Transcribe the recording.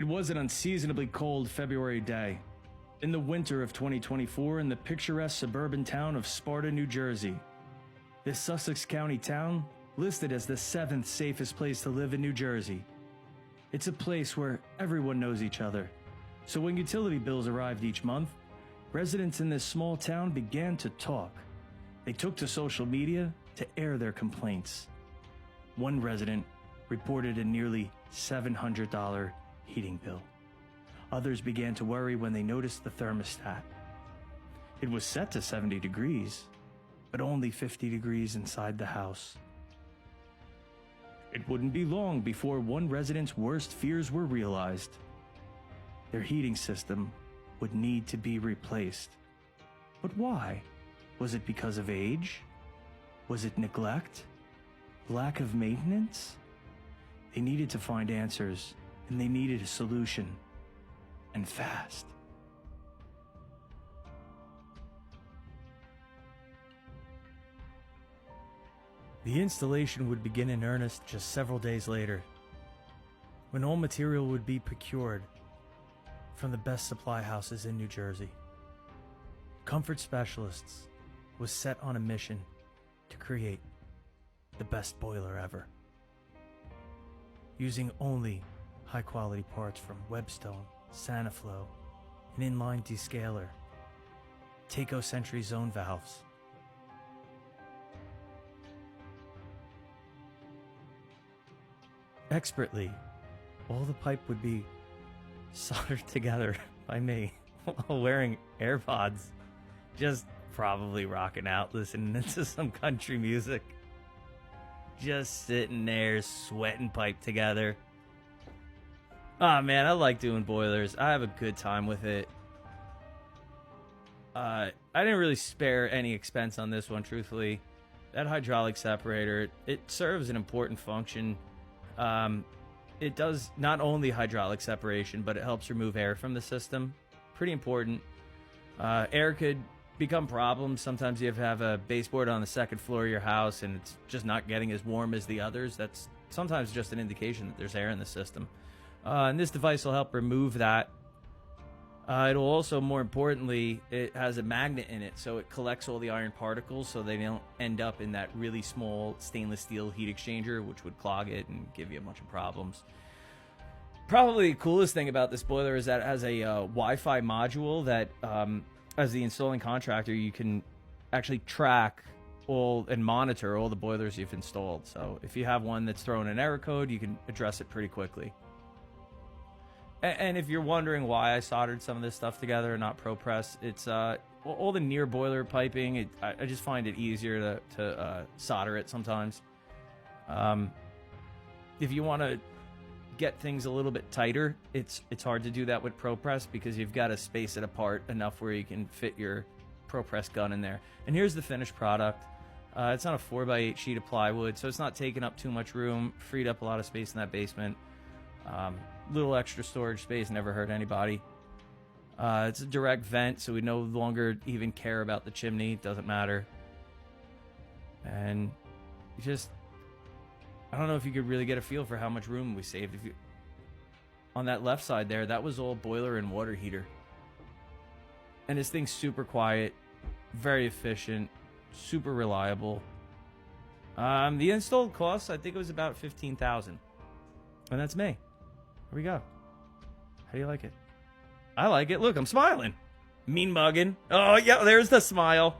It was an unseasonably cold February day, in the winter of 2024 in the picturesque suburban town of Sparta, New Jersey. This Sussex County town, listed as the 7th safest place to live in New Jersey. It's a place where everyone knows each other, so when utility bills arrived each month, residents in this small town began to talk. They took to social media to air their complaints. One resident reported a nearly $700 heating bill. Others began to worry when they noticed the thermostat. It was set to 70 degrees, but only 50 degrees inside the house. It wouldn't be long before one resident's worst fears were realized. Their heating system would need to be replaced. But why? Was it because of age? Was it neglect? Lack of maintenance? They needed to find answers, and they needed a solution. And fast. The installation would begin in earnest just several days later, when all material would be procured from the best supply houses in New Jersey. Comfort Specialists was set on a mission to create the best boiler ever, using only high-quality parts from Webstone, Saniflow, an inline descaler, Taco Sentry zone valves. Expertly, all the pipe would be soldered together by me while wearing AirPods, just probably rocking out, listening to some country music, just sitting there sweating pipe together. Oh man, I like doing boilers. I have a good time with it. I didn't really spare any expense on this one, truthfully. That hydraulic separator, it serves an important function. It does not only hydraulic separation, but it helps remove air from the system. Pretty important. Air could become problems. Sometimes you have a baseboard on the second floor of your house and it's just not getting as warm as the others. That's sometimes just an indication that there's air in the system. And this device will help remove that. It'll also, more importantly, it has a magnet in it, so it collects all the iron particles so they don't end up in that really small stainless steel heat exchanger, which would clog it and give you a bunch of problems. Probably the coolest thing about this boiler is that it has a Wi-Fi module that, as the installing contractor, you can actually track all and monitor all the boilers you've installed. So if you have one that's throwing an error code, you can address it pretty quickly. And if you're wondering why I soldered some of this stuff together and not ProPress, it's all the near boiler piping. I just find it easier to solder it sometimes. If you want to get things a little bit tighter, it's hard to do that with ProPress because you've got to space it apart enough where you can fit your ProPress gun in there. And here's the finished product. It's on a 4x8 sheet of plywood, so it's not taking up too much room. Freed up a lot of space in that basement. Little extra storage space, never hurt anybody. It's a direct vent, so we no longer even care about the chimney. It doesn't matter. And I don't know if you could really get a feel for how much room we saved. On that left side there, that was all boiler and water heater. And this thing's super quiet, very efficient, super reliable. The installed cost, I think it was about $15,000. And that's me. Here we go. How do you like it? I like it. Look, I'm smiling. Mean mugging. Oh, yeah, there's the smile.